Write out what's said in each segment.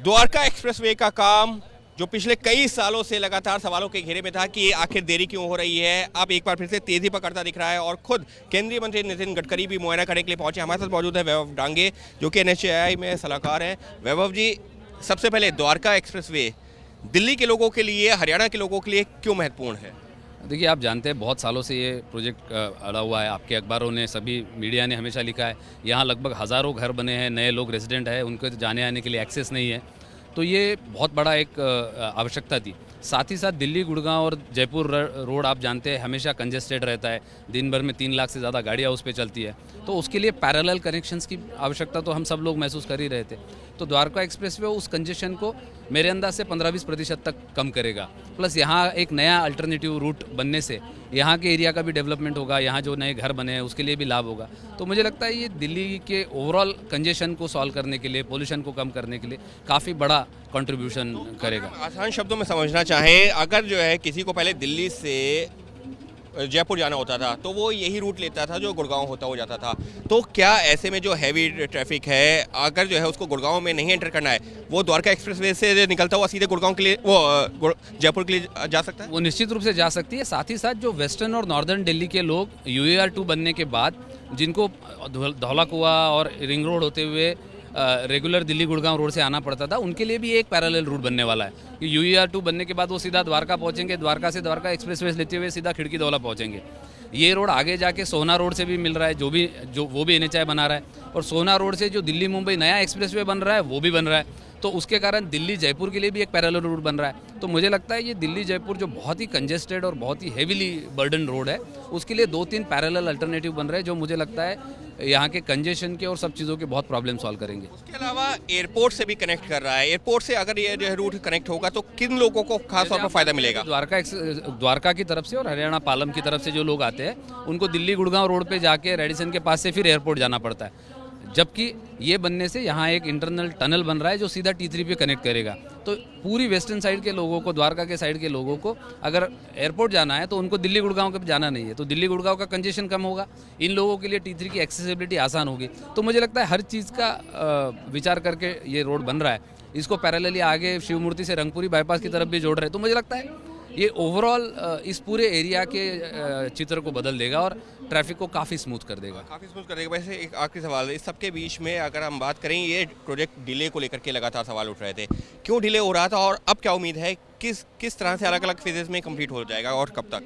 Dwarka expressway का काम जो पिछले कई सालों से लगातार सवालों के घेरे में था कि आखिर देरी क्यों हो रही है, अब एक बार फिर से तेजी पकड़ता दिख रहा है और खुद केंद्रीय मंत्री नितिन गडकरी भी मुआयना करने के लिए पहुंचे। हमारे साथ मौजूद है वैभव डांगे जो कि NHAI में सलाहकार हैं। वैभव जी, सबसे पहले द्वारका एक्सप्रेसवे दिल्ली के लोगों के लिए, हरियाणा के लोगों के लिए क्यों महत्वपूर्ण है? देखिए, आप जानते हैं बहुत सालों से ये प्रोजेक्ट अड़ा हुआ है। आपके अखबारों ने, सभी मीडिया ने हमेशा लिखा है। यहाँ लगभग हज़ारों घर बने हैं, नए लोग रेजिडेंट हैं, उनको जाने आने के लिए एक्सेस नहीं है। तो ये बहुत बड़ा एक आवश्यकता थी। साथ ही साथ दिल्ली, गुड़गांव और जयपुर रोड आप जानते हैं हमेशा कंजेस्टेड रहता है। दिन भर में 3 लाख से ज़्यादा गाड़ियाँ उस पर चलती है। तो उसके लिए पैरेलल कनेक्शंस की आवश्यकता तो हम सब लोग महसूस कर ही रहे थे। तो द्वारका एक्सप्रेसवे उस कंजेशन को मेरे अंदाज से 15-20% तक कम करेगा। प्लस यहाँ एक नया अल्टरनेटिव रूट बनने से यहाँ के एरिया का भी डेवलपमेंट होगा, यहाँ जो नए घर बने हैं उसके लिए भी लाभ होगा। तो मुझे लगता है ये दिल्ली के ओवरऑल कंजेशन को सॉल्व करने के लिए, पोल्यूशन को कम करने के लिए काफ़ी बड़ा कंट्रीब्यूशन करेगा। आसान शब्दों में समझना चाहें, अगर जो है किसी को पहले दिल्ली से जयपुर जाना होता था तो वो यही रूट लेता था जो गुड़गांव होता हो जाता था। तो क्या ऐसे में जो हैवी ट्रैफिक है, अगर जो है उसको गुड़गांव में नहीं एंटर करना है, वो द्वारका एक्सप्रेसवे से निकलता हुआ सीधे गुड़गांव के लिए, वो जयपुर के लिए जा सकता है? वो निश्चित रूप से जा सकती है। साथ ही साथ जो वेस्टर्न और नॉर्दर्न दिल्ली के लोग UER2 बनने के बाद जिनको धौला कुआं और रिंग रोड होते हुए रेगुलर दिल्ली गुड़गांव रोड से आना पड़ता था, उनके लिए भी एक पैरेलल रूट बनने वाला है कि UER2 बनने के बाद वो सीधा द्वारका पहुंचेंगे, द्वारका से द्वारका एक्सप्रेसवे लेते हुए सीधा खिड़की दौला पहुंचेंगे। ये रोड आगे जाके सोहना रोड से भी मिल रहा है, जो वो भी NHAI बना रहा है, और सोहना रोड से जो दिल्ली मुंबई नया एक्सप्रेसवे बन रहा है वो भी बन रहा है। तो उसके कारण दिल्ली जयपुर के लिए भी एक पैरेलल रूट बन रहा है। तो मुझे लगता है ये दिल्ली जयपुर जो बहुत ही कंजेस्टेड और बहुत ही हेवीली बर्डन रोड है, उसके लिए 2-3 पैरेलल अल्टरनेटिव बन रहे हैं, जो मुझे लगता है यहाँ के कंजेशन के और सब चीज़ों के बहुत प्रॉब्लम सॉल्व करेंगे। उसके अलावा एयरपोर्ट से भी कनेक्ट कर रहा है। एयरपोर्ट से अगर ये जो है रूट कनेक्ट होगा तो किन लोगों को खास तौर पर फायदा मिलेगा? द्वारका की तरफ से और हरियाणा पालम की तरफ से जो लोग आते हैं उनको दिल्ली गुड़गांव रोड पे जाके रेडिसन के पास से फिर एयरपोर्ट जाना पड़ता है। जबकि ये बनने से यहाँ एक इंटरनल टनल बन रहा है जो सीधा T3 पे कनेक्ट करेगा। तो पूरी वेस्टर्न साइड के लोगों को, द्वारका के साइड के लोगों को अगर एयरपोर्ट जाना है तो उनको दिल्ली गुड़गांव के जाना नहीं है, तो दिल्ली गुड़गांव का कंजेशन कम होगा, इन लोगों के लिए T3 की एक्सेसिबिलिटी आसान होगी। तो मुझे लगता है हर चीज़ का विचार करके ये रोड बन रहा है। इसको पैरेलली आगे शिवमूर्ति से रंगपुरी बाईपास की तरफ भी जोड़ रहे हैं। तो मुझे लगता है ये ओवरऑल इस पूरे एरिया के चित्र को बदल देगा और ट्रैफिक को काफ़ी स्मूथ कर देगा। काफ़ी स्मूथ कर देगा। वैसे एक आखिरी सवाल, इस सबके बीच में अगर हम बात करें, ये प्रोजेक्ट डिले को लेकर के लगातार सवाल उठ रहे थे, क्यों डिले हो रहा था और अब क्या उम्मीद है, किस तरह से अलग अलग फेजेस में कंप्लीट हो जाएगा और कब तक?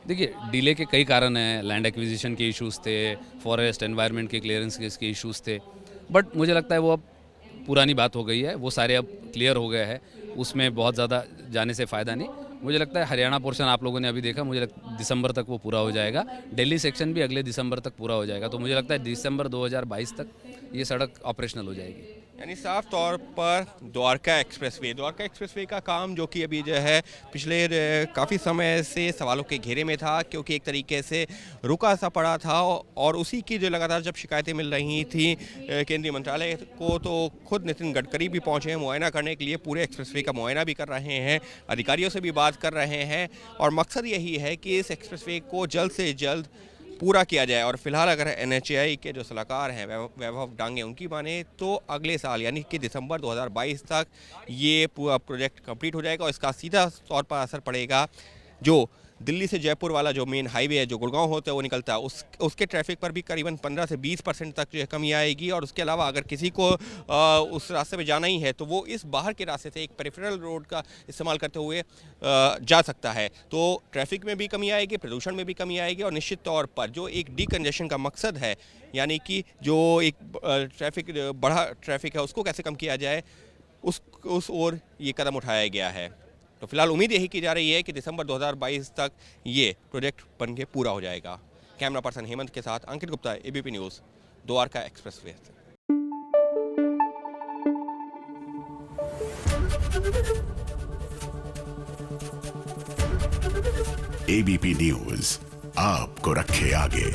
देखिए, डिले के कई कारण हैं। लैंड एक्विजिशन के इश्यूज़ थे, फॉरेस्ट एनवायरनमेंट के क्लियरेंस के इश्यूज़ थे, बट मुझे लगता है वो अब पुरानी बात हो गई है, वो सारे अब क्लियर हो गए हैं, उसमें बहुत ज़्यादा जाने से फ़ायदा नहीं। मुझे लगता है हरियाणा पोर्शन आप लोगों ने अभी देखा, मुझे लगता है दिसंबर तक वो पूरा हो जाएगा। दिल्ली सेक्शन भी अगले दिसंबर तक पूरा हो जाएगा। तो मुझे लगता है दिसंबर 2022 तक ये सड़क ऑपरेशनल हो जाएगी। यानी साफ तौर पर द्वारका एक्सप्रेसवे का काम जो कि अभी जो है पिछले काफ़ी समय से सवालों के घेरे में था, क्योंकि एक तरीके से रुका सा पड़ा था और उसी की जो लगातार जब शिकायतें मिल रही थी केंद्रीय मंत्रालय को, तो खुद नितिन गडकरी भी पहुंचे हैं मुआयना करने के लिए, पूरे एक्सप्रेसवे का मुआयना भी कर रहे हैं, अधिकारियों से भी बात कर रहे हैं और मकसद यही है कि इस एक्सप्रेसवे को जल्द से जल्द पूरा किया जाए। और फिलहाल अगर NHAI के जो सलाहकार हैं वैभव डांगे, उनकी माने तो अगले साल यानी कि दिसंबर 2022 तक ये पूरा प्रोजेक्ट कंप्लीट हो जाएगा और इसका सीधा तौर पर असर पड़ेगा जो दिल्ली से जयपुर वाला जो मेन हाईवे है जो गुड़गांव होता है वो निकलता है, उसके ट्रैफिक पर भी करीबन 15 से 20% तक जो है कमी आएगी। और उसके अलावा अगर किसी को उस रास्ते में जाना ही है तो वो इस बाहर के रास्ते से एक पेरिफेरल रोड का इस्तेमाल करते हुए जा सकता है। तो ट्रैफिक में भी कमी आएगी, प्रदूषण में भी कमी आएगी और निश्चित तौर पर जो एक डीकंजेशन का मकसद है, यानी कि जो एक बड़ा ट्रैफिक है उसको कैसे कम किया जाए, उस ओर ये कदम उठाया गया है। तो फिलहाल उम्मीद यही की जा रही है कि दिसंबर 2022 तक ये प्रोजेक्ट बन के पूरा हो जाएगा। कैमरा पर्सन हेमंत के साथ Ankit Gupta, ABP news, Dwarka expressway. ABP news आपको रखे आगे।